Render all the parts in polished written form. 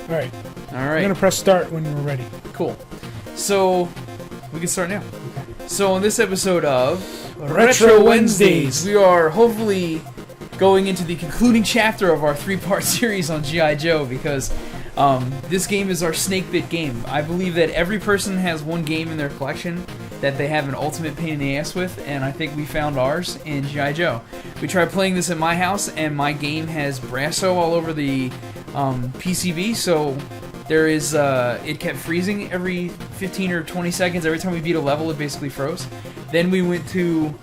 Alright. All right. I'm gonna press start when we're ready. Cool. So, we can start now. So, on this episode of Retro Wednesdays. we are hopefully going into the concluding chapter of our three-part series on G.I. Joe because this game is our snake bit game. I believe that every person has one game in their collection that they have an ultimate pain in the ass with, and I think we found ours in G.I. Joe. We tried playing this at my house, and my game has Brasso all over the PCB, so there is, it kept freezing every 15 or 20 seconds. Every time we beat a level, it basically froze. Then we went to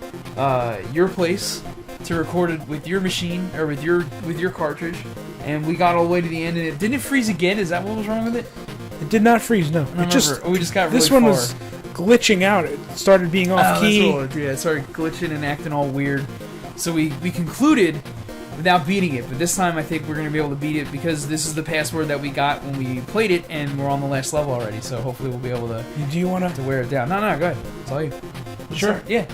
your place to record it with your machine, or with your cartridge, and we got all the way to the end, and it didn't freeze again. Is that what was wrong with it? It did not freeze, no. We just got really this one far. was glitching out. It started being off key. That's what it was. Yeah, it started glitching and acting all weird. So we concluded without beating it, but this time I think we're going to be able to beat it because this is the password that we got when we played it, and we're on the last level already, so hopefully we'll be able to Do you want to? wear it down. No, go ahead. It's all you. Sure. Sorry. Yeah.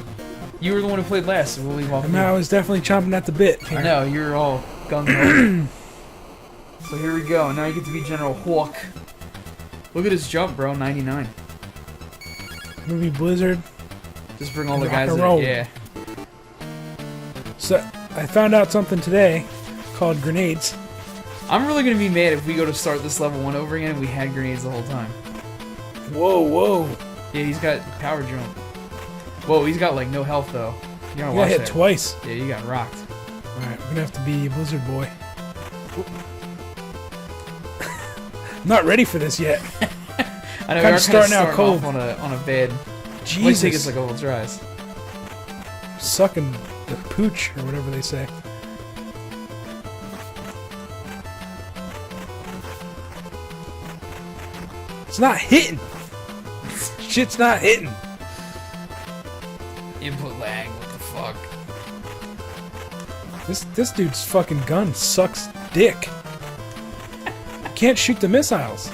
You were the one who played last, so we'll leave off. I was definitely chomping at the bit. I know, you're all gung-ho. So here we go. Now you get to be General Hawk. Look at his jump, bro. 99. Movie Blizzard. Just bring all the Rock guys and in. roll. Yeah. So I found out something today called grenades. I'm really going to be mad if we go to start this level 1 over again and we had grenades the whole time. Whoa. Yeah, he's got power jump. Whoa, he's got like no health though. You gotta You got watch hit that. twice. Yeah, you got rocked. Alright, we're gonna have to be a Blizzard boy. I'm not ready for this yet. I know Kinda we're starting out cold. off on a bad. Jesus. Might take us like a little tries. Sucking the pooch, or whatever they say. It's not hitting. Shit's not hitting. Input lag. What the fuck? This dude's fucking gun sucks dick. Can't shoot the missiles.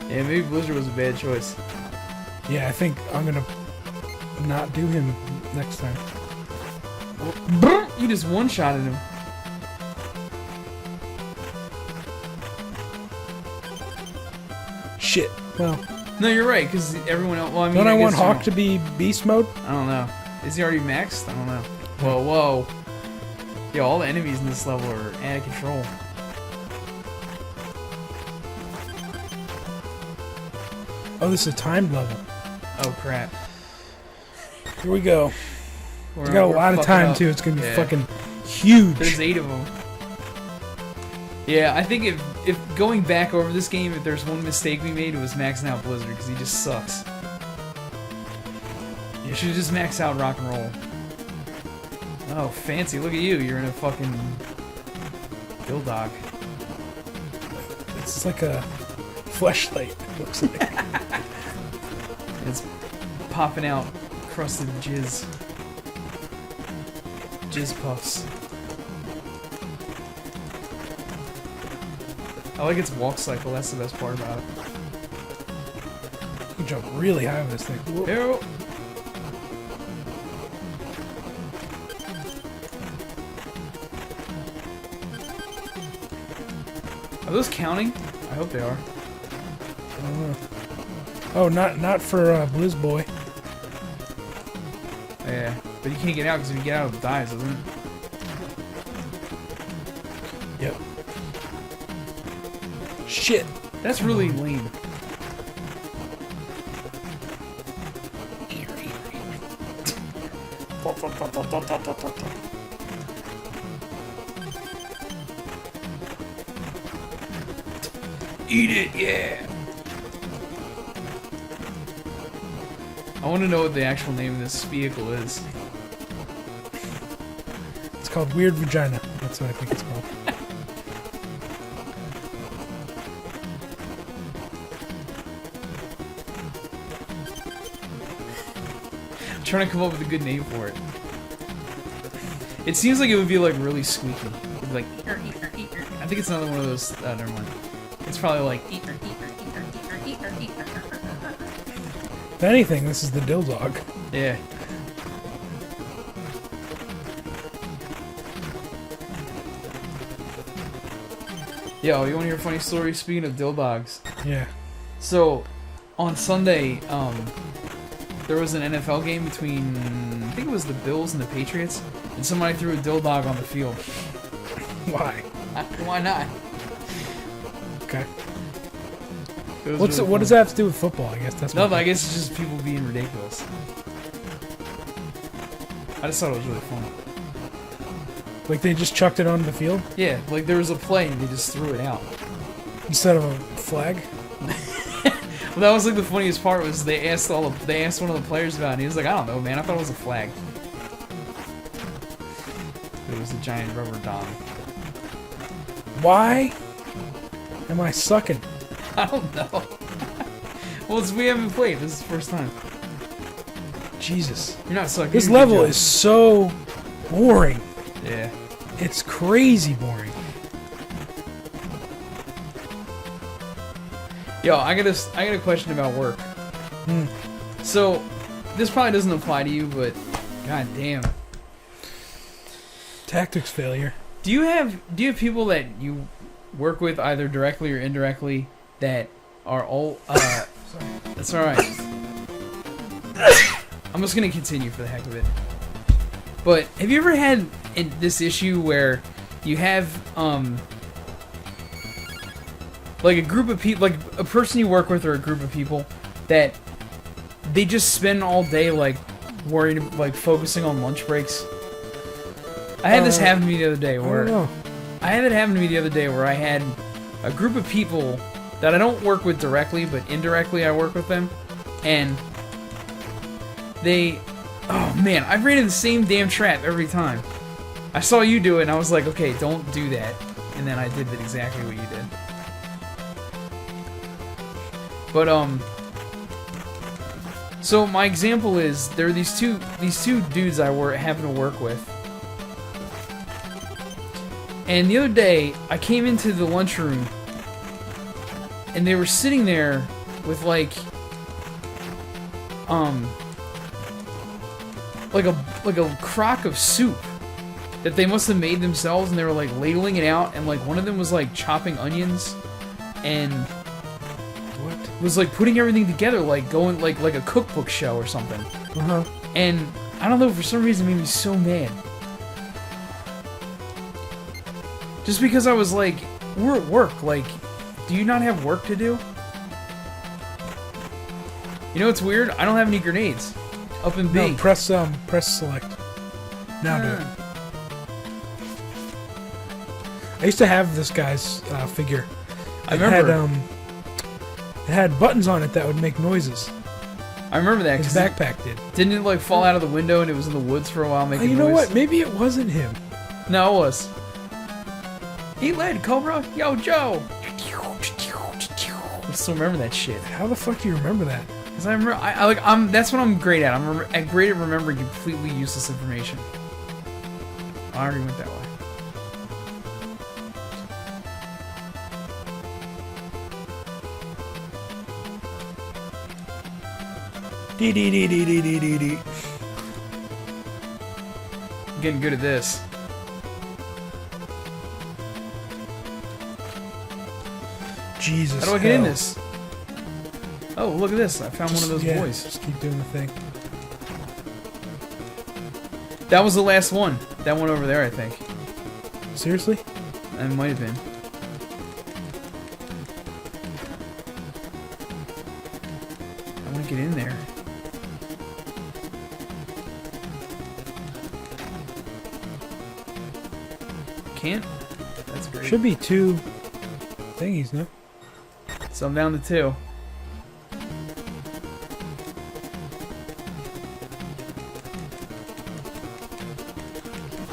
Yeah, maybe Blizzard was a bad choice. Yeah, I think I'm gonna not do him next time. You just one-shotted him. Shit. Well, No, you're right, because everyone else. Well, I mean, don't I want guess Hawk to be beast mode? I don't know. Is he already maxed? I don't know. Whoa. Yeah, all the enemies in this level are out of control. Oh, this is a timed level. Oh, crap. Here we go. We're It's got a we're lot of fucking time up. too. It's gonna be Yeah. fucking huge. There's 8 of them. Yeah, I think if going back over this game, if there's one mistake we made, it was maxing out Blizzard, because he just sucks. You should just max out Rock and Roll. Oh, fancy. Look at you. You're in a fucking Dildog. It's like a fleshlight. It looks like. It's popping out crusted jizz. Jizz puffs. I like its walk cycle, that's the best part about it. You can jump really high with this thing. Whoa. Ew. Are those counting? I hope they are. Oh, not for Blizz Boy. Yeah, but you can't get out because if you get out, it dies, doesn't it? Yep. Shit. That's really lame. Eat it, yeah! I want to know what the actual name of this vehicle is. It's called Weird Vagina. That's what I think it's called. I'm trying to come up with a good name for it. It seems like it would be like really squeaky. It'd be like, I think it's another one of those. Never mind. It's probably like. If anything, this is the Dildog. Yeah. Yo, you want to hear a funny story? Speaking of Dildogs. Yeah. So, on Sunday, there was an NFL game between, I think it was the Bills and the Patriots, and somebody threw a Dildog on the field. Why? Why not? Okay. It was What really does fun. that have to do with football? I guess that's No, my but I guess it's just people being ridiculous. I just thought it was really fun. Like they just chucked it onto the field Yeah, like there was a play and they just threw it out. instead of a flag. Well, that was like the funniest part was they asked one of the players about it and he was like, I don't know, man, I thought it was a flag. It was a giant rubber dog. Why am I sucking? I don't know. Well, we haven't played. This is the first time. Jesus. You're not sucking. This you're a good level job. is so boring. Yeah. It's crazy boring. Yo, I got a question about work. So, this probably doesn't apply to you, but god damn. Tactics failure. Do you have people that you work with either directly or indirectly that are all that's alright. I'm just gonna continue for the heck of it. But have you ever had this issue where you have like a group of people, like a person you work with or a group of people that they just spend all day like worrying, like focusing on lunch breaks? I had this happen to me the other day I where don't know. I had it happen to me the other day where I had a group of people that I don't work with directly, but indirectly I work with them, and they, oh man, I ran into the same damn trap every time. I saw you do it, and I was like, okay, don't do that, and then I did exactly what you did. But so my example is there are these two dudes I happen to work with. And the other day, I came into the lunchroom, and they were sitting there with like a crock of soup that they must have made themselves, and they were like ladling it out, and like one of them was like chopping onions, and What? was like putting everything together, like going like a cookbook show or something. Uh-huh. And I don't know, for some reason, it made me so mad. Just because I was like, we're at work, like, do you not have work to do? You know what's weird? I don't have any grenades. Up in B. No, press select. Now do it. I used to have this guy's figure. I remember. It had buttons on it that would make noises. I remember that. His 'Cause backpack did. didn't it like fall out of the window and it was in the woods for a while making You know noise? what? Maybe it wasn't him. No, it was. Eat lead, Cobra. Yo, Joe. I still remember that shit. How the fuck do you remember that? Cause I remember, that's what I'm great at. I'm great at remembering completely useless information. I already went that way. Dee. I'm getting good at this. Jesus. How do I get in hell. this? Oh, look at this. I found one of those Yeah, boys. Just keep doing the thing. That was the last one. That one over there, I think. Seriously? It might have been. I want to get in there. Can't? That's great. Should be 2 thingies, no? So I'm down to 2.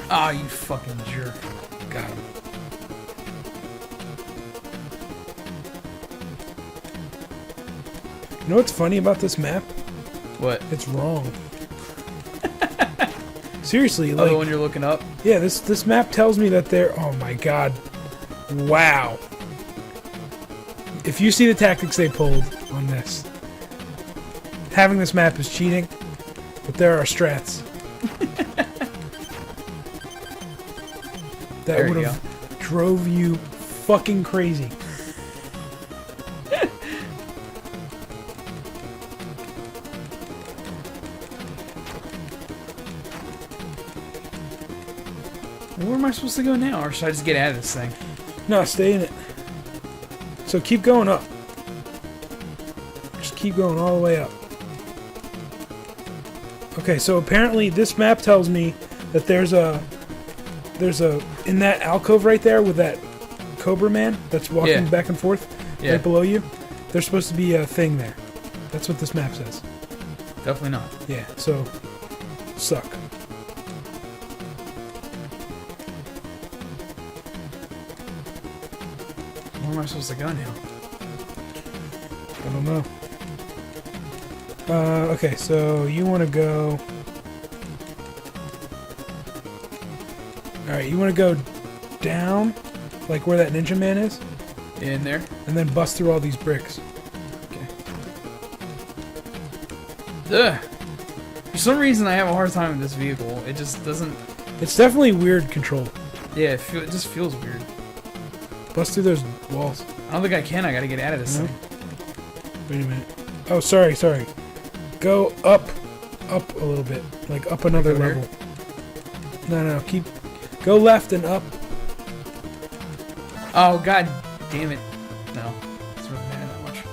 Ah, you fucking jerk. Got him. You know what's funny about this map? What? It's wrong. Seriously, Oh, like, the one you're looking up? yeah, this map tells me that they're. Oh my god! Wow. If you see the tactics they pulled on this, having this map is cheating, but there are strats that There you would have drove you fucking crazy. Where am I supposed to go now? Or should I just get out of this thing? No, stay in it. So keep going up. Just keep going all the way up. Okay, so apparently this map tells me that there's a in that alcove right there with that Cobra man that's walking back and forth right below you. There's supposed to be a thing there. That's what this map says. Definitely not. Yeah, so suck. Where am I supposed to go now? I don't know. Okay, so you want to go... Alright, you want to go down, like where that ninja man is, In there? and then bust through all these bricks. Okay. Ugh. For some reason, I have a hard time with this vehicle. It just doesn't... It's definitely weird control. Yeah, it just feels weird. Bust through those walls. I don't think I can. I gotta get out of this No. thing. Wait a minute. Oh, sorry. Go up a little bit. Like up another Like over level. No, keep... Go left and up. Oh, god damn it. No. It's really not that much.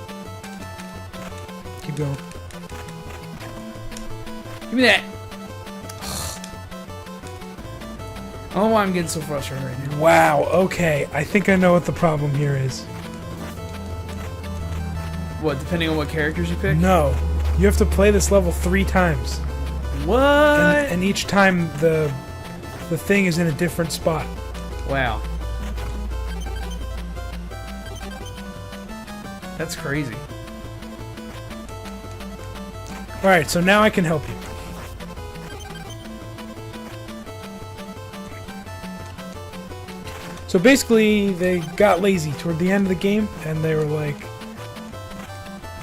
Keep going. Give me that! I don't know why I'm getting so frustrated right now. Wow, okay. I think I know what the problem here is. What, depending on what characters you pick? No. You have to play this level 3 times. What? And each time the thing is in a different spot. Wow. That's crazy. Alright, so now I can help you. So basically, they got lazy toward the end of the game, and they were like,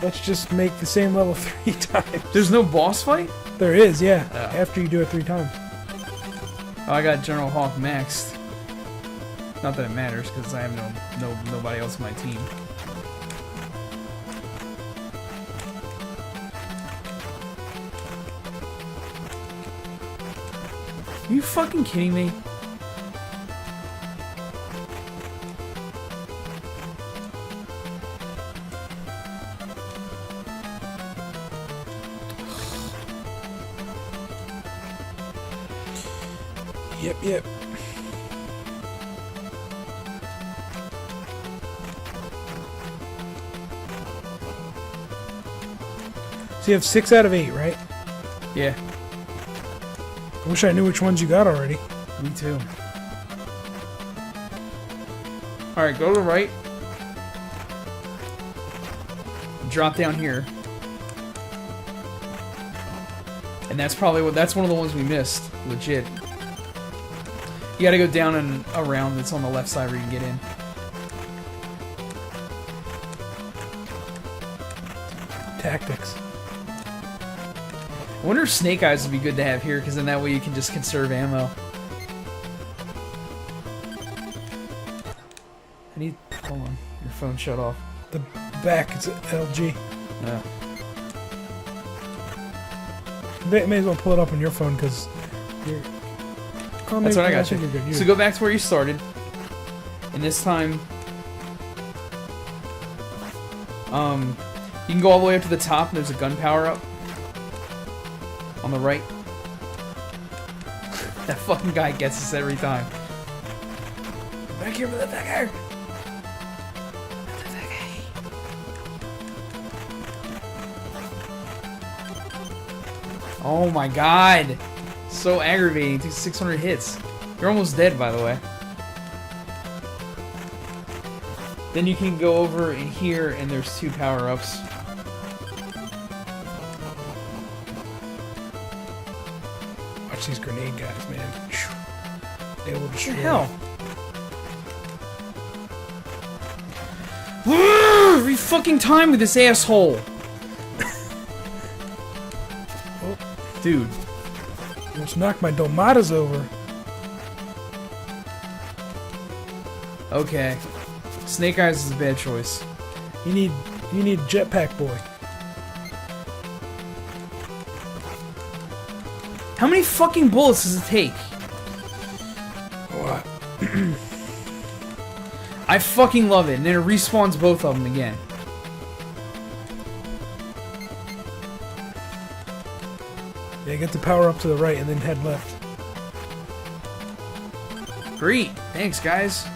let's just make the same level 3 times. There's no boss fight? There is, yeah, Oh. after you do it 3 times. Oh, I got General Hawk maxed. Not that it matters, because I have nobody else on my team. Are you fucking kidding me? Yep. So you have 6 out of 8, right? Yeah, I wish I knew which ones you got already. me too. Alright, go to the right. Drop down here. And that's probably that's one of the ones we missed. Legit. You gotta go down and around. It's on the left side where you can get in. Tactics. I wonder if Snake Eyes would be good to have here, because then that way you can just conserve ammo. I need... Hold on. Your phone shut off. The back, it's LG. No. May as well pull it up on your phone, because you're... Oh, That's what I got think you. you're good. So go back to where you started. And this time... you can go all the way up to the top, and there's a gun power up. On the right. That fucking guy gets us every time. Back here with the fucker! Oh my god! So aggravating. It takes 600 hits. You're almost dead, by the way. Then you can go over in here, and there's 2 power-ups. Watch these grenade guys, man. They will What the destroy. hell? Every fucking time with this asshole! Oh, Dude. almost knocked my Domatas over. Okay. Snake Eyes is a bad choice. You need Jetpack Boy. How many fucking bullets does it take? What? I fucking love it, and then it respawns both of them again. Yeah, get the power up to the right and then head left. Great. Thanks, guys.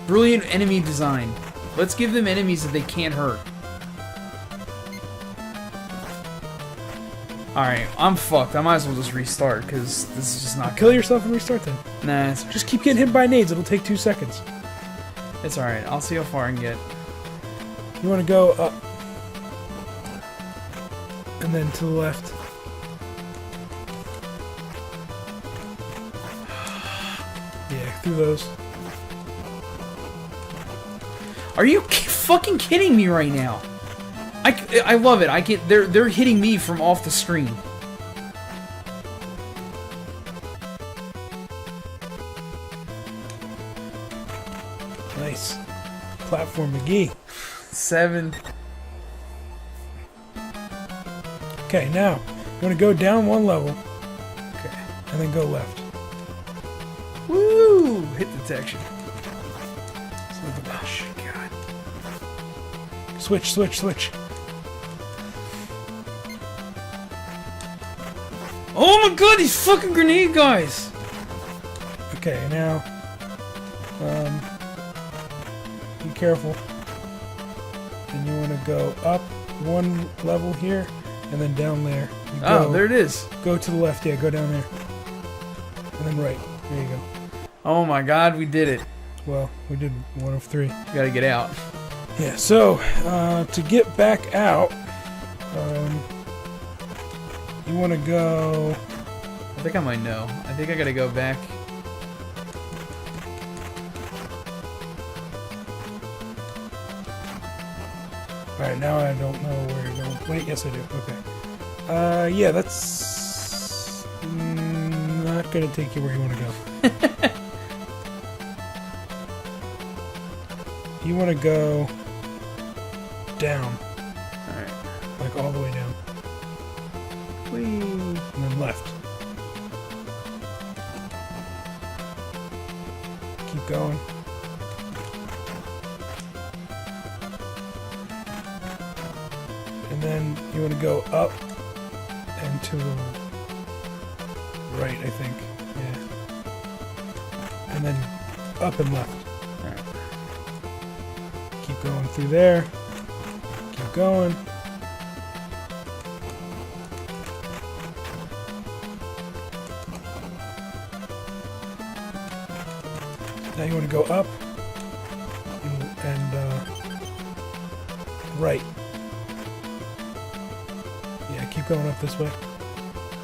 Brilliant enemy design. Let's give them enemies that they can't hurt. Alright, I'm fucked. I might as well just restart, because this is just not Kill yourself and restart then. Nah, it's, Just keep getting hit by nades. It'll take 2 seconds. it's alright. I'll see how far I can get. You want to go up. And then to the left. Yeah, through those. Are you fucking kidding me right now? I love it. They're hitting me from off the screen. Nice. Platform McGee. 7. Okay, now you want to go down 1 level Okay. and then go left. Woo! Hit detection. Gosh, God. Switch. Oh my god, these fucking grenade guys! Okay, now, be careful. And you want to go up 1 level here, and then down there. You Oh, go, there it is. Go to the left, yeah, go down there. And then right. There you go. Oh my god, we did it. Well, we did 1 of 3. We gotta get out. Yeah, so, to get back out, you want to go... I think I might know. I think I gotta go back. Alright, now I don't know where you're going. Wait, yes I do. Okay. Yeah, that's... not gonna take you where you want to go. You want to go... down. Alright. Like all the way down. Whee. And then left. Keep going. And then you want to go up and to the right, I think. Yeah. And then up and left. Alright. Keep going through there. Keep going. Now you want to go up and right. Yeah, keep going up this way.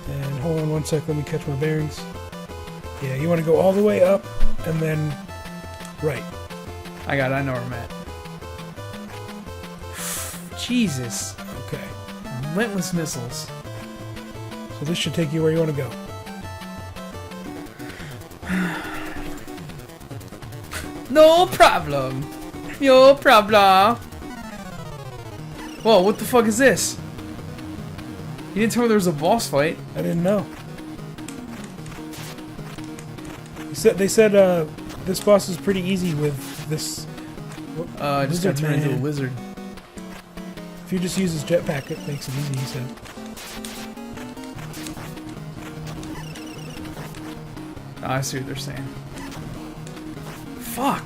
And hold on 1 sec, let me catch my bearings. Yeah, you want to go all the way up and then right. I got it. I know where I'm at. Jesus. Okay. Relentless missiles. So this should take you where you want to go. No problem. No problem. Whoa, what the fuck is this? You didn't tell me there was a boss fight. I didn't know. They said this boss is pretty easy with this. I just got turned into a lizard. If you just use his jetpack, it makes it easy, he said. Oh, I see what they're saying. Fuck.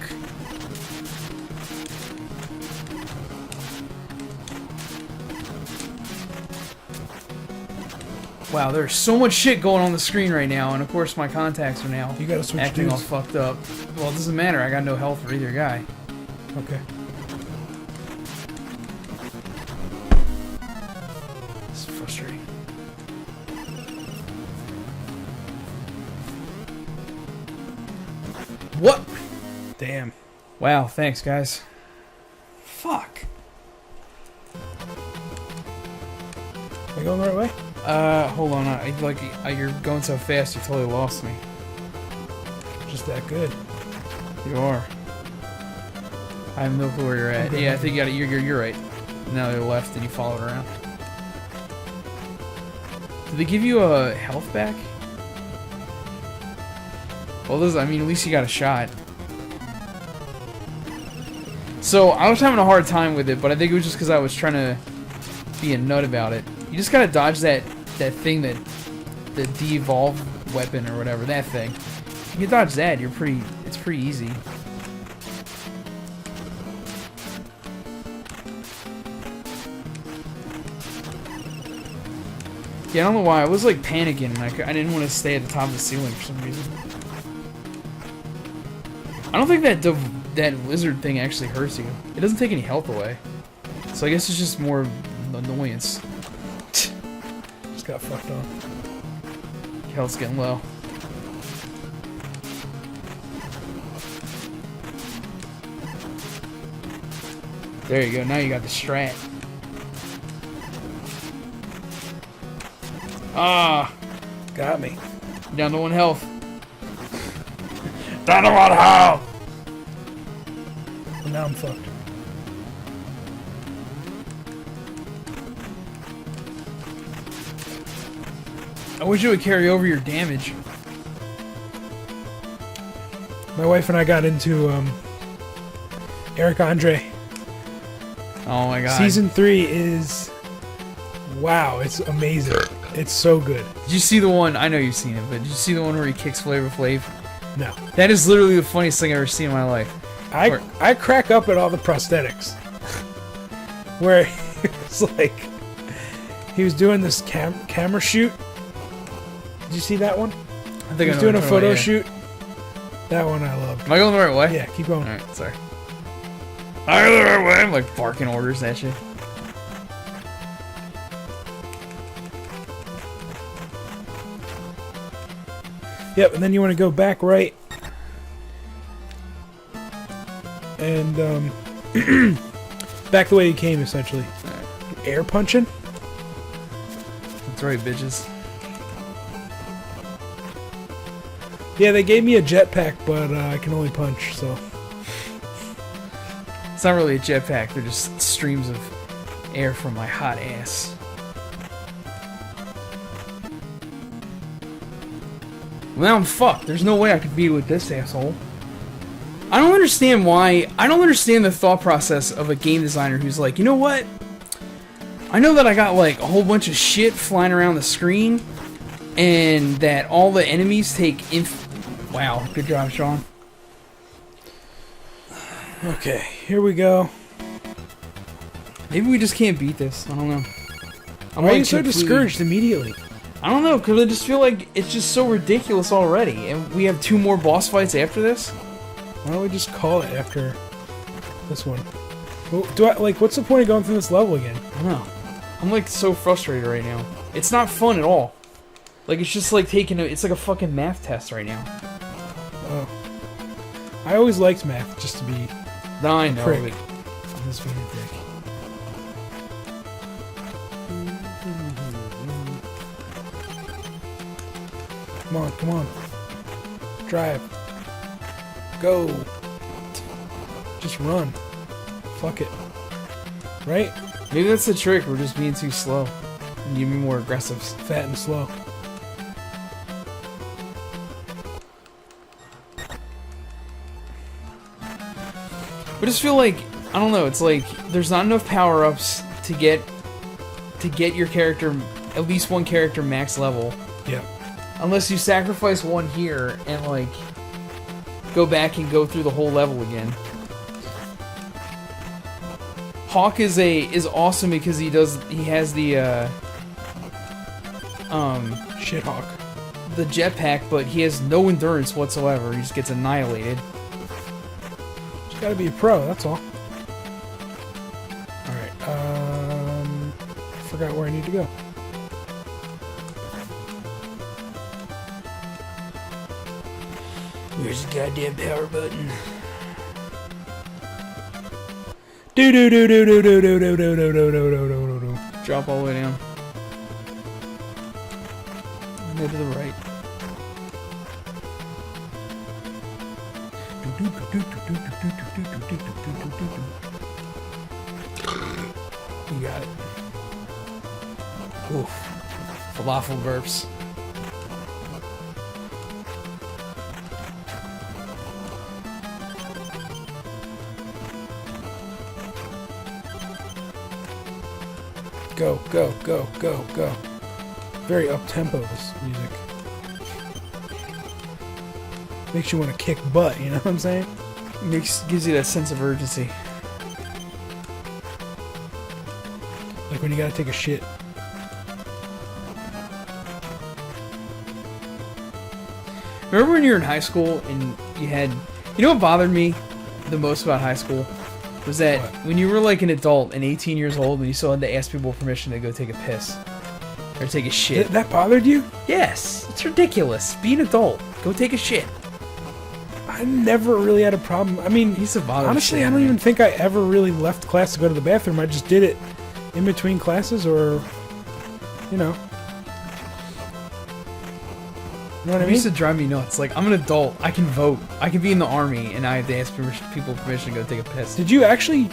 Wow, there's so much shit going on the screen right now, and of course my contacts are now You gotta switch acting all dudes. fucked up. Well, it doesn't matter. I got no health for either guy. Okay. This is frustrating. What? Damn. Wow, thanks, guys. Fuck. Am I going the right way? Hold on. You're going so fast, you totally lost me. Just that good. You are. I have no clue where you're at. Okay. Yeah, I think you got it. You're right. Now they're left, and you follow it around. Did they give you a health back? Well, this, I mean, at least you got a shot. So, I was having a hard time with it, but I think it was just because I was trying to be a nut about it. You just gotta dodge that thing that... the de-evolve weapon or whatever, that thing. If you can dodge that, it's pretty easy. Yeah, I don't know why. I was like panicking. I didn't want to stay at the top of the ceiling for some reason. I don't think that lizard thing actually hurts you. It doesn't take any health away. So I guess it's just more annoyance. Just got fucked on. Health's getting low. There you go. Now you got the strat. Ah! Got me. Down to 1 health. Down to 1 health! Well, now I'm fucked. I wish it would carry over your damage. My wife and I got into Eric Andre. Oh my god. Season 3 is... wow, it's amazing. It's so good. Did you see the one? I know you've seen it, but did you see the one where he kicks Flavor Flav? No. That is literally the funniest thing I've ever seen in my life. I crack up at all the prosthetics. Where it's like... he was doing this camera shoot. Did you see that one? I think he was doing a photo shoot. That one I loved. Am I going the right way? Yeah, keep going. Alright, sorry. I go the right way. I'm like barking orders at you. Yep, and then you want to go back right. And back the way you came, essentially. Right. Air punching? That's right, bitches. Yeah, they gave me a jetpack, but I can only punch, so... It's not really a jetpack, they're just streams of air from my hot ass. Well, now I'm fucked. There's no way I could beat with this asshole. I don't understand why... I don't understand the thought process of a game designer who's like, you know what? I know that I got like a whole bunch of shit flying around the screen, and that all the enemies take wow, good job, Sean. Okay, here we go. Maybe we just can't beat this. I don't know. Why are you so discouraged immediately? I don't know, because I just feel like it's just so ridiculous already. And we have 2 more boss fights after this? Why don't we just call it after this one? Well, what's the point of going through this level again? I don't know. I'm like so frustrated right now. It's not fun at all. Like, it's just like it's like a fucking math test right now. Oh. I always liked math, just to be... I know prick. it. I'm just being a prick. Come on, come on. Drive. Go. Just run. Fuck it. Right? Maybe that's the trick. We're just being too slow. And you be more aggressive. Fat and slow. I just feel like, I don't know, it's like there's not enough power-ups to get your character, at least one character max level. Yeah. Unless you sacrifice one here and like go back and go through the whole level again. Hawk is awesome because he has the Shit Hawk. the jetpack, but he has no endurance whatsoever. He just gets annihilated. Just gotta be a pro, that's all. Alright, forgot where I need to go. Where's the goddamn power button? Do do do do do do do do do do do do do do do. Drop all the way down. And go to the right. You got it. Oof. Falafel burps. Go, go, go, go, go. Very up-tempo, this music. Makes you want to kick butt, you know what I'm saying? Gives you that sense of urgency. Like when you gotta take a shit. Remember when you were in high school and you had... You know what bothered me the most about high school? Was that when you were like an adult and 18 years old and you still had to ask people permission to go take a piss. Or take a shit. That bothered you? Yes. It's ridiculous. Be an adult. Go take a shit. I never really had a problem. I mean, honestly, I don't even think I ever really left class to go to the bathroom. I just did it in between classes or, you know. You know what I mean? It used to drive me nuts. Like, I'm an adult. I can vote. I can be in the army, and I have to ask people permission to go take a piss. Did you actually,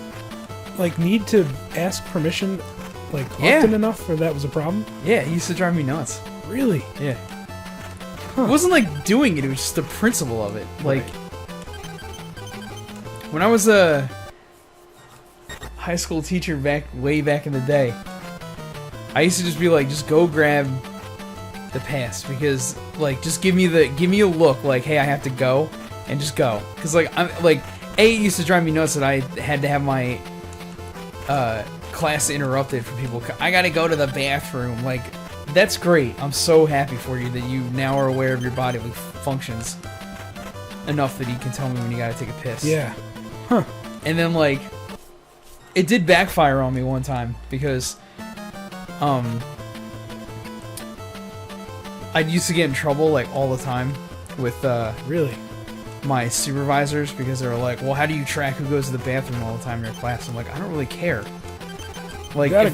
like, need to ask permission, like, often enough, or that was a problem? Yeah, it used to drive me nuts. Really? Yeah. Huh. It wasn't like doing it. It was just the principle of it. Like, when I was a high school teacher way back in the day, I used to just be like, just go grab the pass, because like just give me a look like, hey, I have to go, and just go, because like I'm like it used to drive me nuts that I had to have my class interrupted for people. I gotta go to the bathroom. Like, that's great. I'm so happy for you that you now are aware of your bodily functions enough that you can tell me when you gotta take a piss. Yeah. Huh. And then like it did backfire on me one time because I used to get in trouble like all the time with really my supervisors, because they were like, well, how do you track who goes to the bathroom all the time in your class? I'm like, I don't really care. Like, you gotta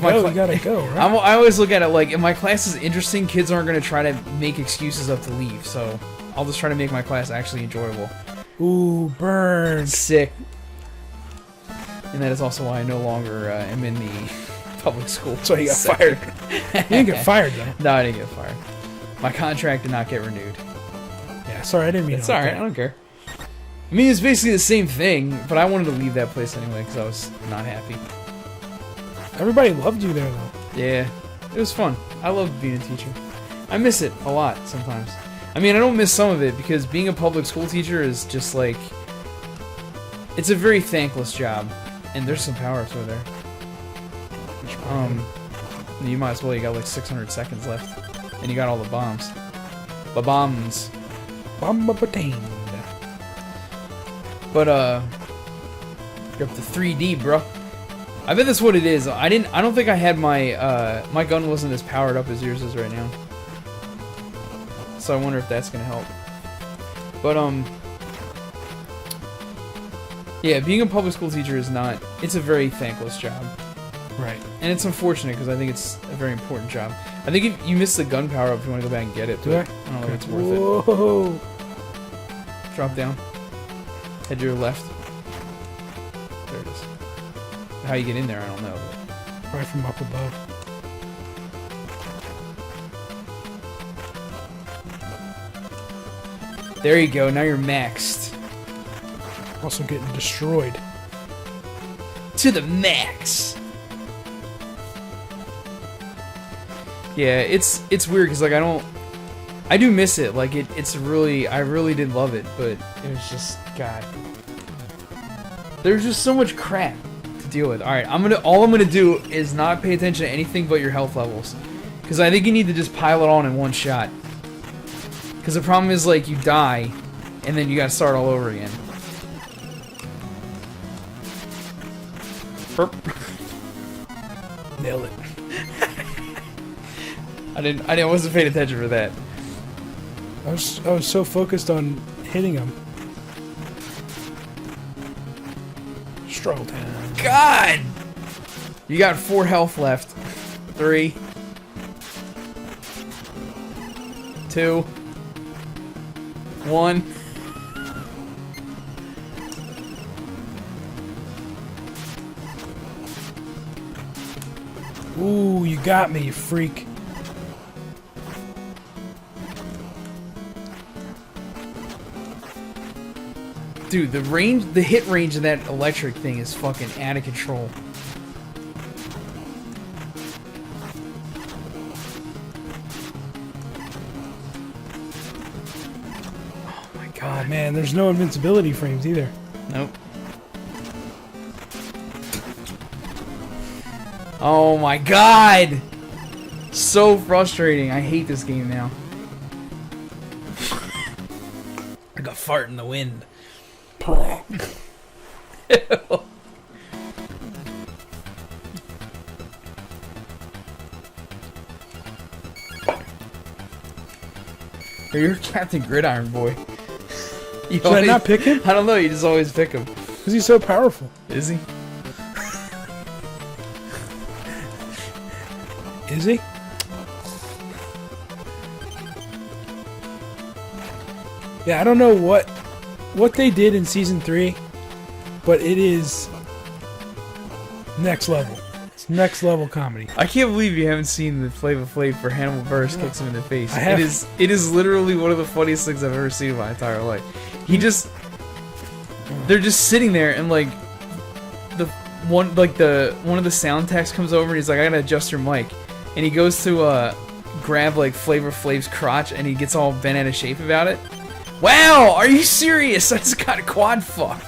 go, right? I always look at it like, if my class is interesting, kids aren't going to try to make excuses up to leave, so I'll just try to make my class actually enjoyable. Ooh, burn. Sick. And that is also why I no longer am in the public school. So you got fired. You didn't get fired, though. No, I didn't get fired. My contract did not get renewed. Yeah, sorry, I didn't mean it's alright, I don't care. I mean, it's basically the same thing, but I wanted to leave that place anyway because I was not happy. Everybody loved you there, though. Yeah, it was fun. I loved being a teacher. I miss it a lot sometimes. I mean, I don't miss some of it because being a public school teacher is just like... It's a very thankless job, and there's some power to it there. You might as well, you got like 600 seconds left. And you got all the bombs. Ba-bombs. Bomba-batain. But, you're up to 3D, bro. I bet that's what it is. I don't think I had my, my gun wasn't as powered up as yours is right now. So I wonder if that's gonna help. But, yeah, being a public school teacher is not, it's a very thankless job. Right. And it's unfortunate because I think it's a very important job. I think if you miss the gun power up, if you want to go back and get it. Do I? I don't know if it's worth Whoa. it. Drop down. Head to your left. There it is. How you get in there, I don't know. But... Right from up above. There you go. Now you're maxed. Also getting destroyed. To the max. Yeah, it's weird because like I do miss it. Like it's really, I really did love it, but it was just, God, there's just so much crap to deal with. All right, all I'm gonna do is not pay attention to anything but your health levels, because I think you need to just pile it on in one shot. Because the problem is like you die, and then you gotta start all over again. Burp. Nailed it. I wasn't paying attention for that. I was so focused on hitting him. Struggle time. God! You got 4 health left. 3. 2. 1. Ooh, you got me, you freak. Dude, the hit range of that electric thing is fucking out of control. Oh my god. Oh man, there's no invincibility frames either. Nope. Oh my god! So frustrating. I hate this game now. Like a fart in the wind. You're Captain Gridiron Boy. You Should I not pick him? I don't know, you just always pick him. Because he's so powerful. Is he? Is he? Yeah, I don't know what they did in Season 3, but it is next level. It's next level comedy. I can't believe you haven't seen the Flavor Flav for Hannibal Buress kicks him in the face. I have. It is literally one of the funniest things I've ever seen in my entire life. They're just sitting there and like one of the sound techs comes over and he's like, I gotta adjust your mic, and he goes to grab like Flavor Flav's crotch and he gets all bent out of shape about it. Wow, are you serious? I just got quad fucked.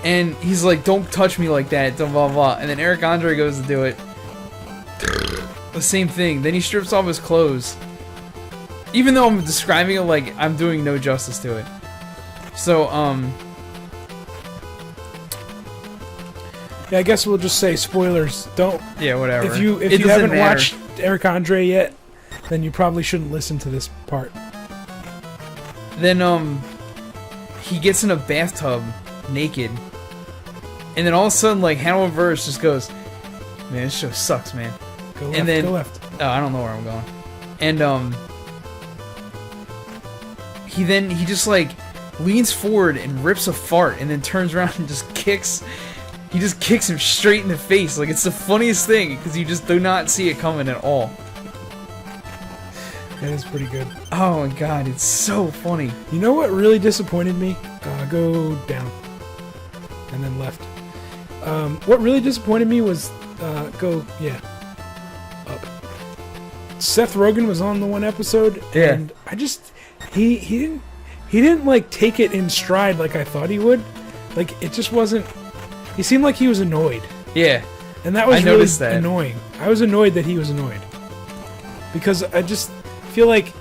And he's like, don't touch me like that, blah blah blah. And then Eric Andre goes to do it. The same thing. Then he strips off his clothes. Even though I'm describing it like I'm doing no justice to it. So, yeah, I guess we'll just say spoilers. Don't. Yeah, whatever. If you haven't watched Eric Andre yet, then you probably shouldn't listen to this part. Then he gets in a bathtub naked, and then all of a sudden, like Hannibal Buress just goes, "Man, this show sucks, man." Go left. And then, go left. Oh, I don't know where I'm going. And he just like leans forward and rips a fart, and then turns around and just kicks. He just kicks him straight in the face. Like, it's the funniest thing, because you just do not see it coming at all. That is pretty good. Oh my god, it's so funny. You know what really disappointed me? Go down. And then left. What really disappointed me was, up. Seth Rogen was on the one episode, and I just, he didn't like take it in stride like I thought he would. Like, it just wasn't. He seemed like he was annoyed. Yeah. And that was really annoying. I was annoyed that he was annoyed. Because I just feel like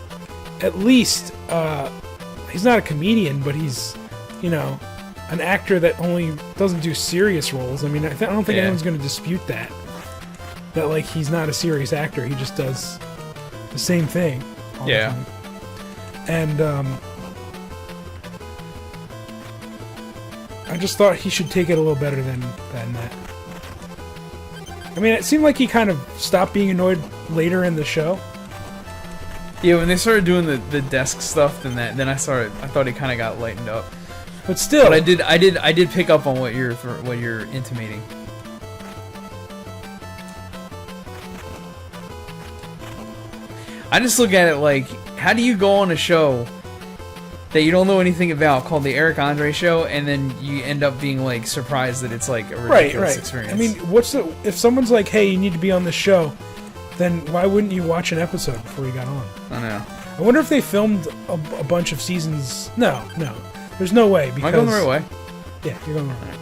at least he's not a comedian, but he's, you know, an actor that only doesn't do serious roles. I mean, I don't think anyone's going to dispute that. That, like, he's not a serious actor. He just does the same thing all the time. And, I just thought he should take it a little better than that. I mean, it seemed like he kind of stopped being annoyed later in the show. Yeah, when they started doing the desk stuff, then I thought he kind of got lightened up. But still, but I did pick up on what you're intimating. I just look at it like, how do you go on a show that you don't know anything about called the Eric Andre Show, and then you end up being like surprised that it's like a ridiculous experience? I mean, if someone's like, "Hey, you need to be on this show," then why wouldn't you watch an episode before you got on? I know. I wonder if they filmed a bunch of seasons. No, there's no way. Because, am I going the right way? Yeah, you're going the right way.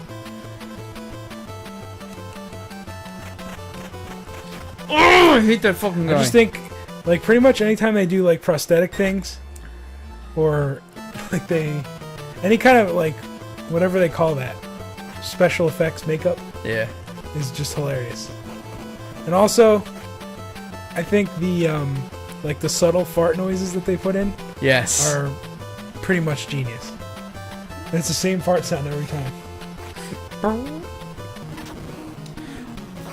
Oh, I hate that fucking guy. I just think, like, pretty much anytime they do like prosthetic things, or like any kind of like whatever they call that, special effects makeup, is just hilarious. And also, I think the like the subtle fart noises that they put in, are pretty much genius. And it's the same fart sound every time.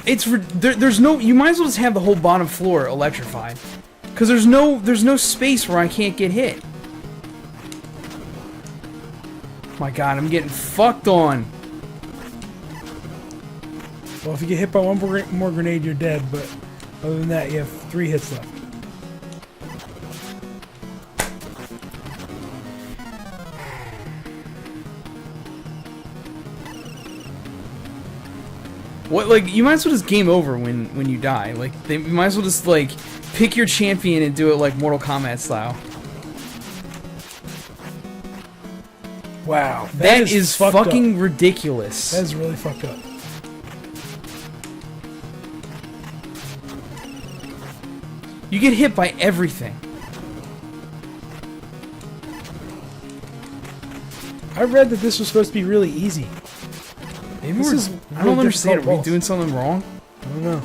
There's no. You might as well just have the whole bottom floor electrified, because there's no space where I can't get hit. My God, I'm getting fucked on. Well, if you get hit by one more grenade, you're dead, but other than that, you have 3 hits left. What, like, you might as well just game over when you die. Like, you might as well just, like, pick your champion and do it like Mortal Kombat style. Wow. That is fucking ridiculous. That is really fucked up. You get hit by everything. I read that this was supposed to be really easy. Maybe I don't understand. Are we doing something wrong? I don't know.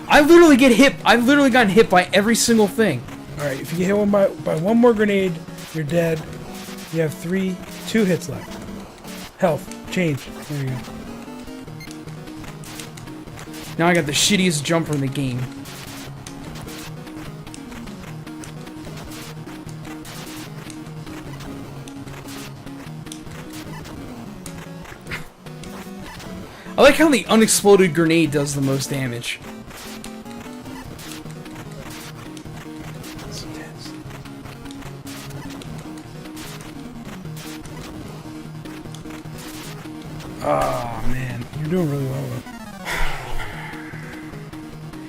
I've literally gotten hit by every single thing. Alright, if you get hit by one more grenade, you're dead. You have 2 hits left. Health. Change. There you go. Now I got the shittiest jumper in the game. I like how the unexploded grenade does the most damage. Oh, man. You're doing really well, though.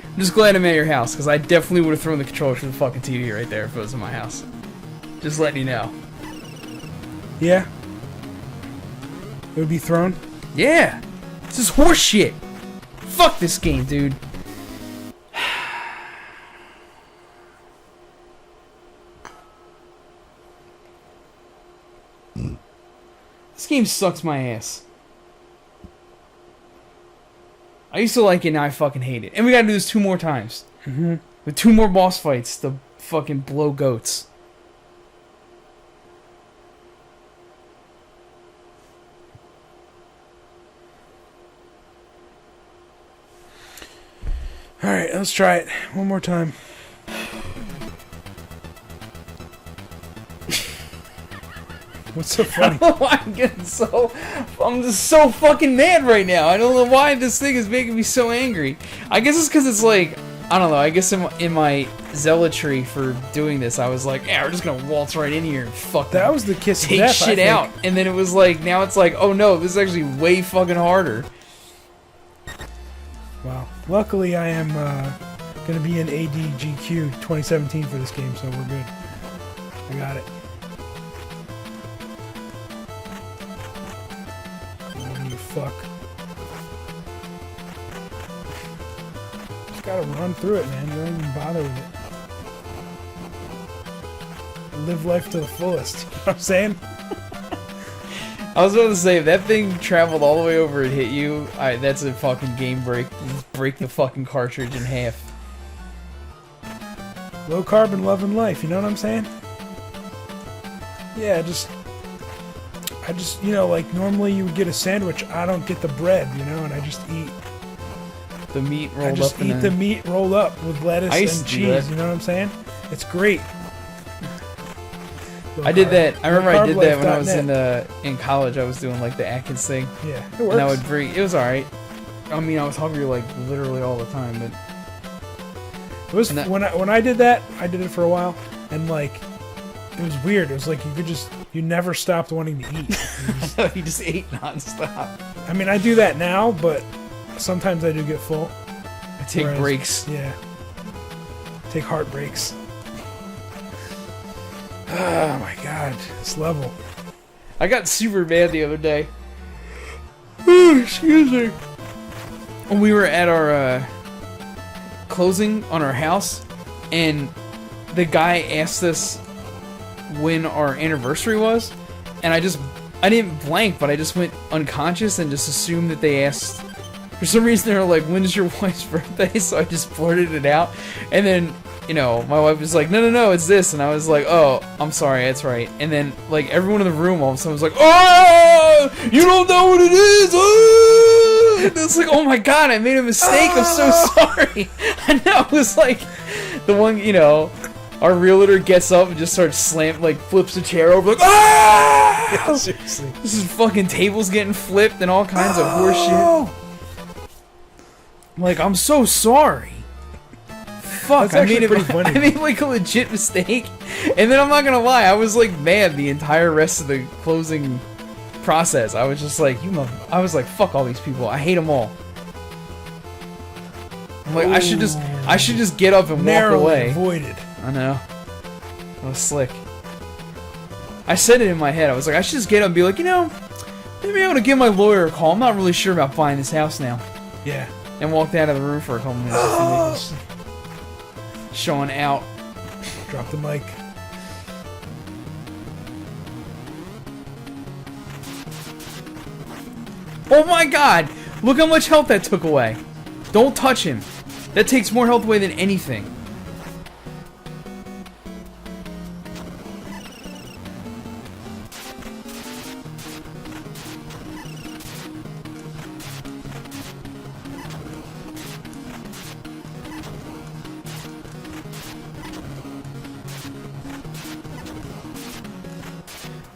I'm just glad I'm at your house, because I definitely would have thrown the controller to the fucking TV right there if it was in my house. Just letting you know. Yeah? It would be thrown? Yeah! This is horse shit! Fuck this game, dude. This game sucks my ass. I used to like it, now I fucking hate it. And we gotta do this 2 more times. Mm-hmm. With 2 more boss fights to fucking blow goats. Alright, let's try it. One more time. What's so funny? I don't know why I'm just so fucking mad right now. I don't know why this thing is making me so angry. I guess it's because it's like, I don't know, I guess in my zealotry for doing this, I was like, yeah, we're just gonna waltz right in here and fuck that was the kiss of take death, shit out. And then it was like, now it's like, oh no, this is actually way fucking harder. Wow. Luckily, I am going to be in ADGQ 2017 for this game, so we're good. I got it. Oh, you fuck. Just gotta run through it, man. Don't even bother with it. Live life to the fullest. You know what I'm saying? I was about to say, if that thing traveled all the way over and hit you, that's a fucking game break. Just break the fucking cartridge in half. Low carbon, love and life, you know what I'm saying? Yeah, I just, you know, like normally you would get a sandwich, I don't get the bread, you know, and I just eat the meat rolled up. I just eat the meat rolled up with lettuce and cheese, you know what I'm saying? It's great. I did that. I remember I did that when I was in college. I was doing like the Atkins thing. Yeah, it works. And I would bring. It was alright. I mean, I was hungry like literally all the time, but it was when I did that. I did it for a while, and like it was weird. It was like you never stopped wanting to eat. You just ate nonstop. I mean, I do that now, but sometimes I do get full. I take breaks. Yeah, take heart breaks. Oh my god, this level. I got super mad the other day. Excuse me. When we were at our closing on our house, and the guy asked us when our anniversary was, and I didn't blank, but I just went unconscious and just assumed that they asked. For some reason, they were like, "When is your wife's birthday?" So I just blurted it out, and then, you know, my wife was like, no, it's this. And I was like, oh, I'm sorry, that's right. And then, like, everyone in the room all of a sudden was like, oh, you don't know what it is. Oh! It's like, oh my god, I made a mistake. I'm so sorry. I know. It was like the one, you know, our realtor gets up and just starts flips the chair over, like, ah! Yeah, seriously. This is fucking tables getting flipped and all kinds of horse shit. I'm like, I'm so sorry. Fuck, I made like a legit mistake. And then I'm not gonna lie, I was like mad the entire rest of the closing process. I was just like, I was like, fuck all these people. I hate them all. I'm like, I should just get up and walk away. Avoided. I know. I was slick. I said it in my head. I was like, I should just get up and be like, you know, maybe I'm gonna give my lawyer a call. I'm not really sure about buying this house now. Yeah. And walked out of the room for a couple minutes. Showing out. Drop the mic. Oh my god! Look how much health that took away. Don't touch him. That takes more health away than anything.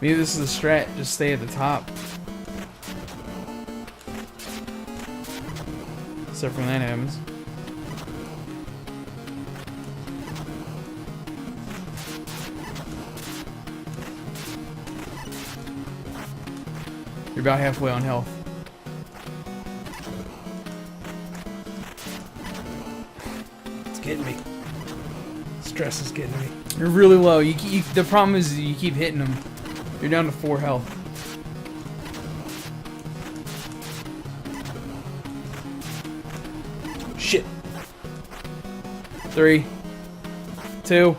Maybe this is a strat, just stay at the top. Except for when that happens. You're about halfway on health. It's getting me. Stress is getting me. You're really low. The problem is you keep hitting them. You're down to 4 health. Shit. 3, 2.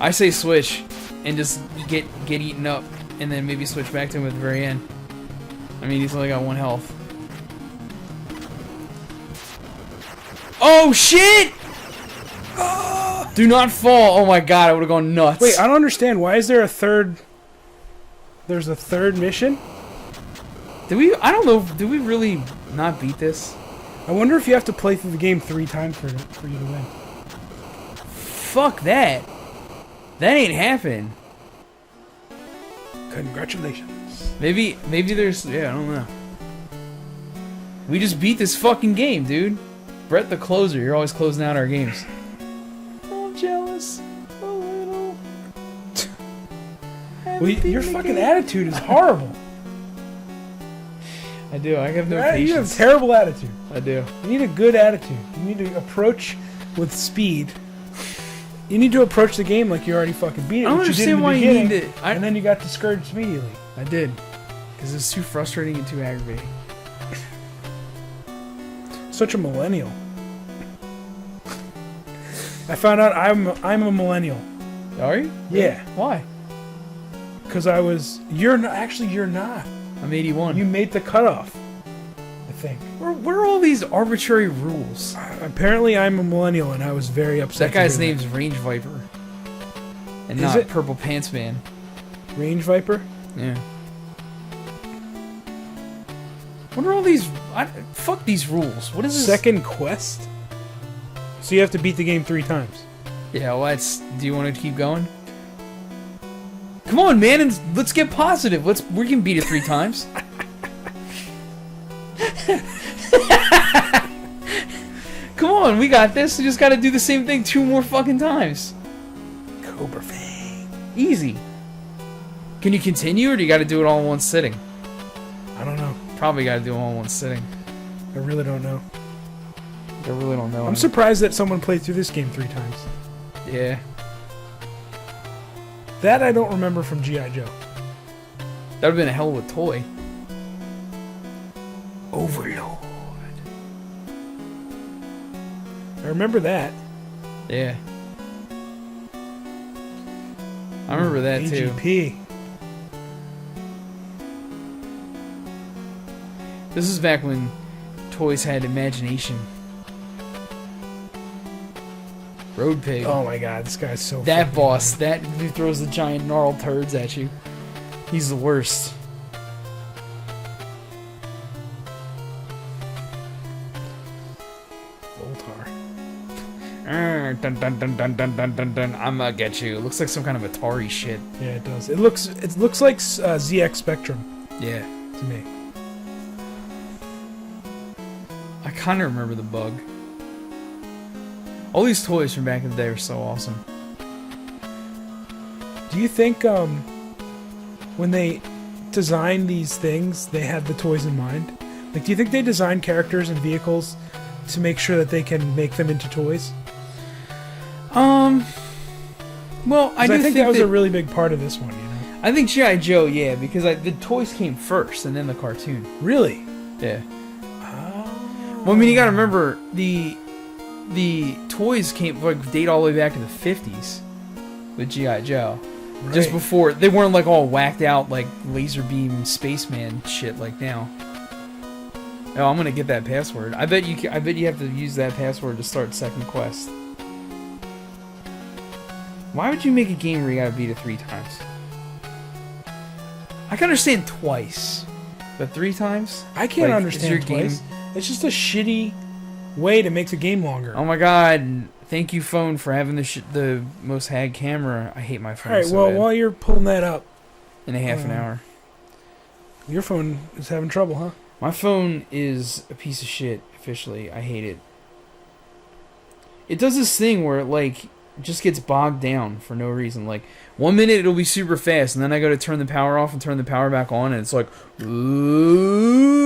I say switch and just get eaten up, and then maybe switch back to him at the very end. I mean, he's only got 1 health. Oh shit! Do not fall. Oh my god, I would have gone nuts. Wait, I don't understand. Why is there a third? There's a third mission? I don't know, did we really not beat this? I wonder if you have to play through the game 3 times for you to win. Fuck that. That ain't happening. Congratulations. Maybe there's, yeah, I don't know. We just beat this fucking game, dude. Brett the closer, you're always closing out our games. I'm jealous. A little. Well, your fucking attitude is horrible. I do. I have no patience. You have terrible attitude. I do. You need a good attitude. You need to approach with speed. You need to approach the game like you already fucking beat it. I don't understand why you need it. And then you got discouraged immediately. I did. Because it's too frustrating and too aggravating. Such a millennial. I found out I'm a millennial. Are you? Yeah. Why? Because you're not. Actually, you're not. I'm 81. You made the cutoff, I think. What are all these arbitrary rules? Apparently, I'm a millennial, and I was very upset. That guy's name's Range Viper. And not Purple Pants Man. Range Viper? Yeah. What are all these... fuck these rules. What is this? Second quest? So you have to beat the game 3 times. Yeah, well, do you want to keep going? Come on, man, and let's get positive. We can beat it 3 times. Come on, we got this. We just got to do the same thing 2 more fucking times. Cobra Fang. Easy. Can you continue, or do you got to do it all in one sitting? I don't know. Probably got to do it all in one sitting. I really don't know. I really don't know. I'm surprised that someone played through this game 3 times. Yeah. That I don't remember from G.I. Joe. That would have been a hell of a toy. Overlord. I remember that. Yeah. I remember that too. AGP. This is back when toys had imagination. Road Pig. Oh my god, this guy's so that boss, that who throws the giant gnarled turds at you. He's the worst. Voltar. Dun, dun, dun, dun, dun, dun, dun, dun. I'm gonna get you. It looks like some kind of Atari shit. Yeah, it does. It looks like ZX Spectrum. Yeah. To me. I kind of remember the bug. All these toys from back in the day are so awesome. Do you think when they designed these things, they had the toys in mind? Like, do you think they designed characters and vehicles to make sure that they can make them into toys? Well, I think that was a really big part of this one, you know? I think G.I. Joe, yeah, because the toys came first and then the cartoon. Really? Yeah. Oh. Well, I mean, you gotta remember, the toys came, like, date all the way back to the 50s with G.I. Joe. Right. Just before, they weren't, like, all whacked out, like, laser beam spaceman shit like now. Oh, I'm gonna get that password. I bet you have to use that password to start Second Quest. Why would you make a game where you gotta beat it 3 times? I can understand twice, but 3 times? I can't understand twice. It's just a shitty way to make the game longer. Oh my god! Thank you, phone, for having the most hag camera. I hate my phone. All right. So well, bad. while you're pulling that up, in a half an hour, your phone is having trouble, huh? My phone is a piece of shit. Officially, I hate it. It does this thing where it just gets bogged down for no reason. Like, 1 minute it'll be super fast, and then I go to turn the power off and turn the power back on, and it's like, ooh,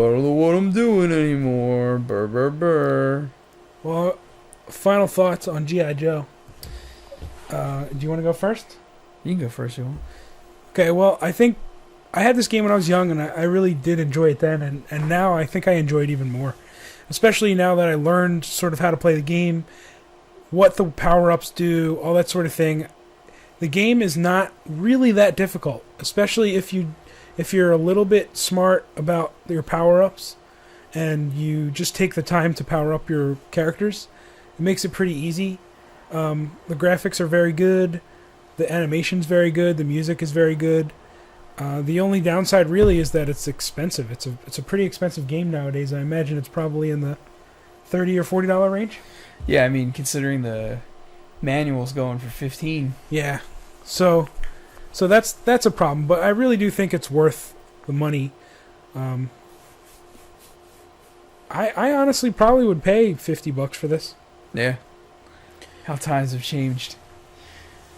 I don't know what I'm doing anymore. Burr, burr, burr. Well, final thoughts on G.I. Joe. Do you want to go first? You can go first, you want. Okay, well, I think I had this game when I was young, and I really did enjoy it then, and now I think I enjoy it even more. Especially now that I learned sort of how to play the game, what the power-ups do, all that sort of thing. The game is not really that difficult, especially if you're a little bit smart about your power-ups and you just take the time to power up your characters. It makes it pretty easy. The graphics are very good, the animation's very good, the music is very good. The only downside really is that it's expensive. It's a pretty expensive game nowadays. I imagine it's probably in the $30 or $40 range. Yeah, I mean, considering the manual's going for $15. Yeah, so that's a problem. But I really do think it's worth the money. I honestly probably would pay $50 for this. Yeah. How times have changed.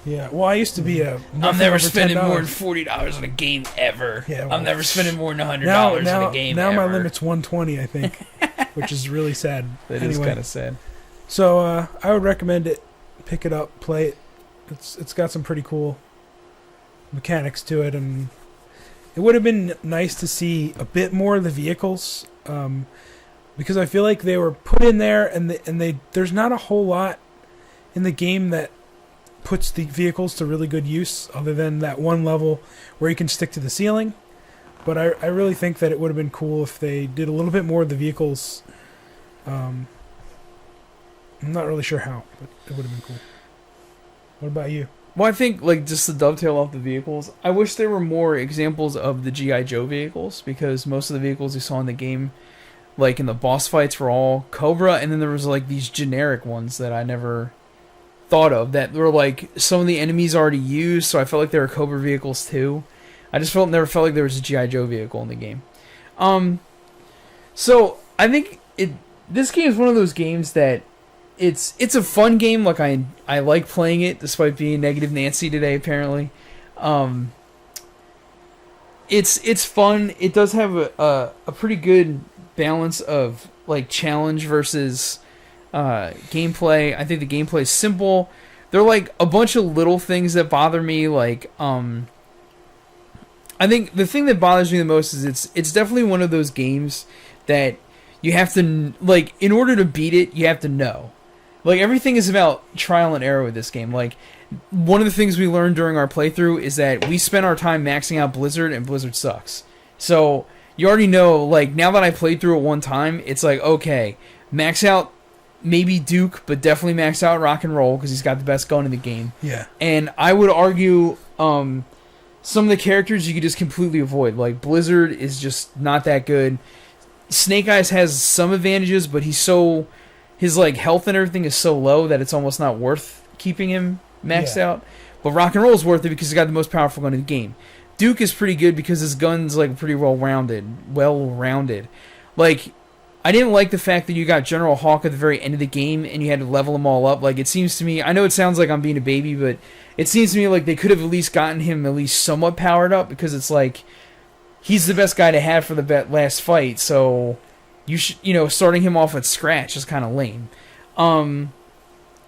Yeah, well, I used to be a... I'm never spending more than $40 on a game ever. Yeah, well, I'm never spending more than $100 on a game now ever. My limit's $120, I think, which is really sad. That is kind of sad. So I would recommend it. Pick it up, play it. It's got some pretty cool mechanics to it, and it would have been nice to see a bit more of the vehicles, because I feel like they were put in there, and there's not a whole lot in the game that puts the vehicles to really good use, other than that one level where you can stick to the ceiling. But I really think that it would have been cool if they did a little bit more of the vehicles. I'm not really sure how, but it would have been cool. What about you? Well, I think, just to dovetail off the vehicles, I wish there were more examples of the G.I. Joe vehicles, because most of the vehicles you saw in the game, in the boss fights, were all Cobra, and then there was, these generic ones that I never thought of, that were, some of the enemies already used, so I felt like there were Cobra vehicles, too. I just never felt like there was a G.I. Joe vehicle in the game. So, I think this game is one of those games that it's a fun game. I like playing it, despite being Negative Nancy today, apparently. It's fun. It does have a pretty good balance of challenge versus gameplay. I think the gameplay is simple. There are a bunch of little things that bother me. I think the thing that bothers me the most is it's definitely one of those games that you have to in order to beat it, you have to know. Everything is about trial and error with this game. One of the things we learned during our playthrough is that we spent our time maxing out Blizzard, and Blizzard sucks. So, you already know, now that I played through it one time, it's okay, max out maybe Duke, but definitely max out Rock and Roll, because he's got the best gun in the game. Yeah. And I would argue, some of the characters you could just completely avoid. Blizzard is just not that good. Snake Eyes has some advantages, but he's so his like health and everything is so low that it's almost not worth keeping him maxed out. But rock and roll is worth it because he's got the most powerful gun in the game. Duke is pretty good because his gun's like pretty well rounded. Like, I didn't like the fact that you got General Hawk at the very end of the game and you had to level them all up. Like, it seems to me, I know it sounds like I'm being a baby, but it seems to me like they could have at least gotten him at least somewhat powered up, because it's like, he's the best guy to have for the last fight, so you should, starting him off at scratch is kind of lame.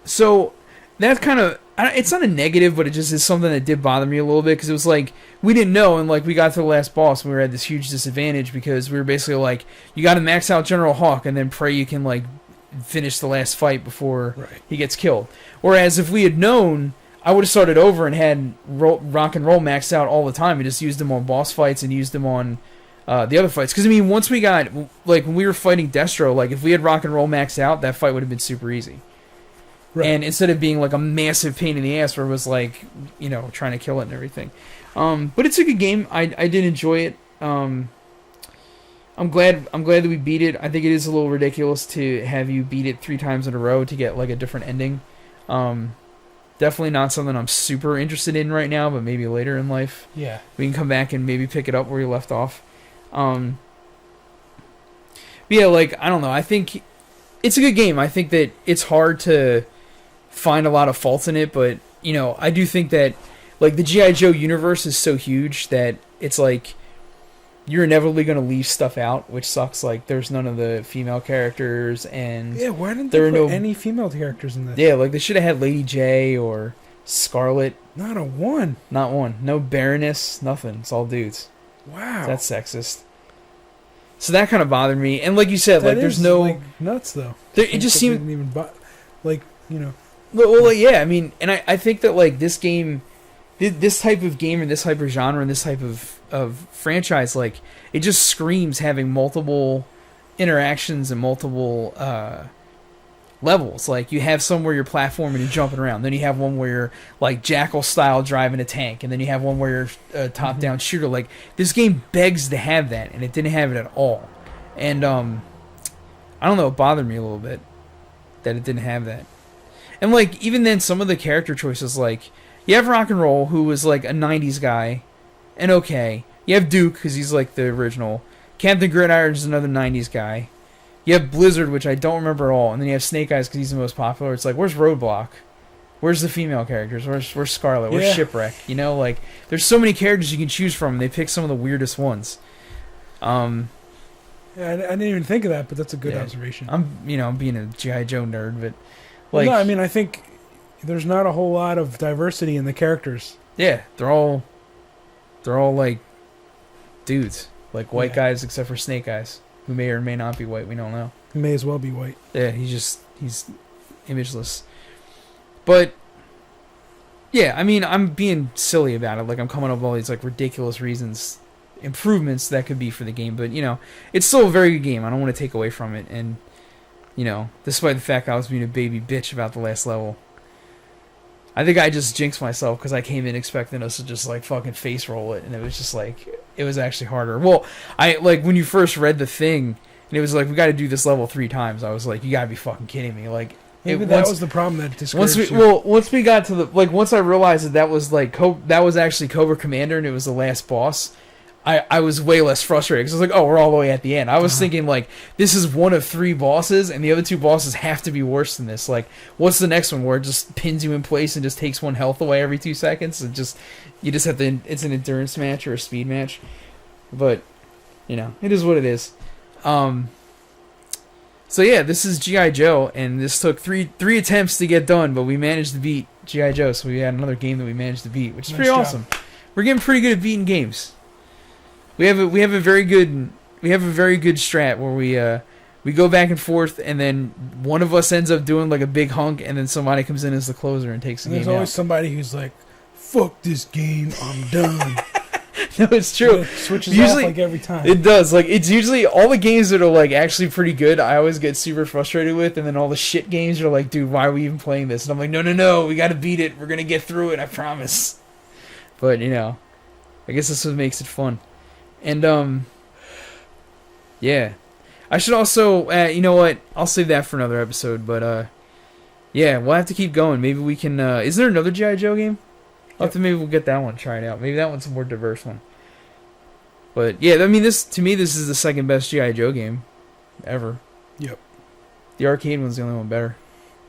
So that's kind of, it's not a negative, but it just is something that did bother me a little bit, because it was like, we didn't know, and like we got to the last boss and we were at this huge disadvantage because we were basically like, you got to max out General Hawk and then pray you can like finish the last fight before he gets killed. Whereas if we had known, I would have started over and had rock and roll maxed out all the time and just used them on boss fights and used them on the other fights. Because I mean, once we got, like when we were fighting Destro, like if we had rock and roll maxed out, that fight would have been super easy. Right. And instead of being like a massive pain in the ass where it was like, trying to kill it and everything. But it's a good game. I did enjoy it. I'm glad that we beat it. I think it is a little ridiculous to have you beat it 3 times in a row to get like a different ending. Definitely not something I'm super interested in right now, but maybe later in life. Yeah. We can come back and maybe pick it up where you left off. But yeah, like, I don't know. I think it's a good game. I think that it's hard to find a lot of faults in it, but I do think that like the G.I. Joe universe is so huge that it's like you're inevitably going to leave stuff out, which sucks. Like there's none of the female characters, and why didn't they put any female characters in this? Yeah, like they should have had Lady J or Scarlet. Not one. No Baroness, nothing. It's all dudes. Wow. That's sexist. So that kind of bothered me. And like you said, like there's no like, nuts though. It just seemed didn't even Well, yeah, I mean, and I think that like this game, this type of game and this type of genre and this type of franchise, like it just screams having multiple interactions and multiple levels. Like you have some where you're platforming and jumping around, then you have one where you're like Jackal style driving a tank, and then you have one where you're a top down shooter. Like this game begs to have that, and it didn't have it at all. And I don't know, it bothered me a little bit that it didn't have that. And, like, even then, some of the character choices, like, you have Rock and Roll, who was, like, a 90s guy, and okay. You have Duke, because he's, like, the original. Captain Gridiron is another 90s guy. You have Blizzard, which I don't remember at all. And then you have Snake Eyes, because he's the most popular. It's like, where's Roadblock? Where's the female characters? Where's Scarlet? Where's Shipwreck? Like, there's so many characters you can choose from, and they pick some of the weirdest ones. Yeah, I didn't even think of that, but that's a good observation. I'm being a G.I. Joe nerd, but... Like, no, I mean, I think there's not a whole lot of diversity in the characters. Yeah, they're all like dudes, like white guys, except for Snake Eyes, who may or may not be white. We don't know. He may as well be white. Yeah, he's imageless. But yeah, I mean, I'm being silly about it. Like I'm coming up with all these like ridiculous improvements that could be for the game. But it's still a very good game. I don't want to take away from it, and. Despite the fact I was being a baby bitch about the last level. I think I just jinxed myself because I came in expecting us to just like fucking face roll it, and it was just like, it was actually harder. Well, I like when you first read the thing, and it was like, we got to do this level 3 times, I was like, you gotta be fucking kidding me. Like, maybe that was the problem that discouraged you. Once we got to once I realized that was like, that was actually Cobra Commander and it was the last boss, I was way less frustrated because I was like, oh, we're all the way at the end. I was thinking, like, this is one of 3 bosses, and the other 2 bosses have to be worse than this. Like, what's the next one where it just pins you in place and just takes 1 health away every 2 seconds? And you just have to, it's an endurance match or a speed match. But, it is what it is. So yeah, this is G.I. Joe, and this took three attempts to get done, but we managed to beat G.I. Joe, so we had another game that we managed to beat, which is pretty awesome. We're getting pretty good at beating games. We have a very good strat where we go back and forth, and then one of us ends up doing like a big hunk, and then somebody comes in as the closer and takes the game out. There's always somebody who's like, "Fuck this game, I'm done." No, it's true. It switches usually, off like every time. It does. Like it's usually all the games that are like actually pretty good. I always get super frustrated with, and then all the shit games are like, "Dude, why are we even playing this?" And I'm like, "No, we got to beat it. We're gonna get through it. I promise." But I guess this is what makes it fun. And yeah, I should also, you know what? I'll save that for another episode. But yeah, we'll have to keep going. Maybe we can. Is there another G.I. Joe game? Maybe we'll get that one. Try it out. Maybe that one's a more diverse one. But yeah, I mean, this is the second best G.I. Joe game ever. Yep. The arcade one's the only one better.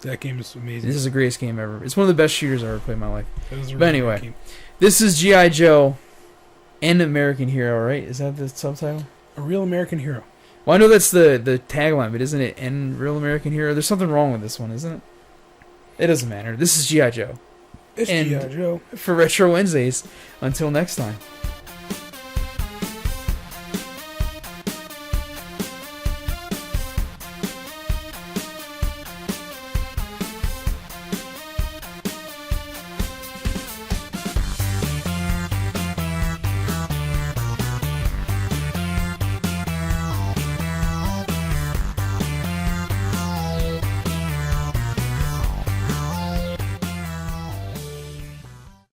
That game is amazing. This is the greatest game ever. It's one of the best shooters I've ever played in my life. But anyway, game. This is G.I. Joe and American Hero, right? Is that the subtitle? A Real American Hero. Well, I know that's the tagline, but isn't it and Real American Hero? There's something wrong with this one, isn't it? It doesn't matter. This is G.I. Joe. It's G.I. Joe. For Retro Wednesdays, until next time.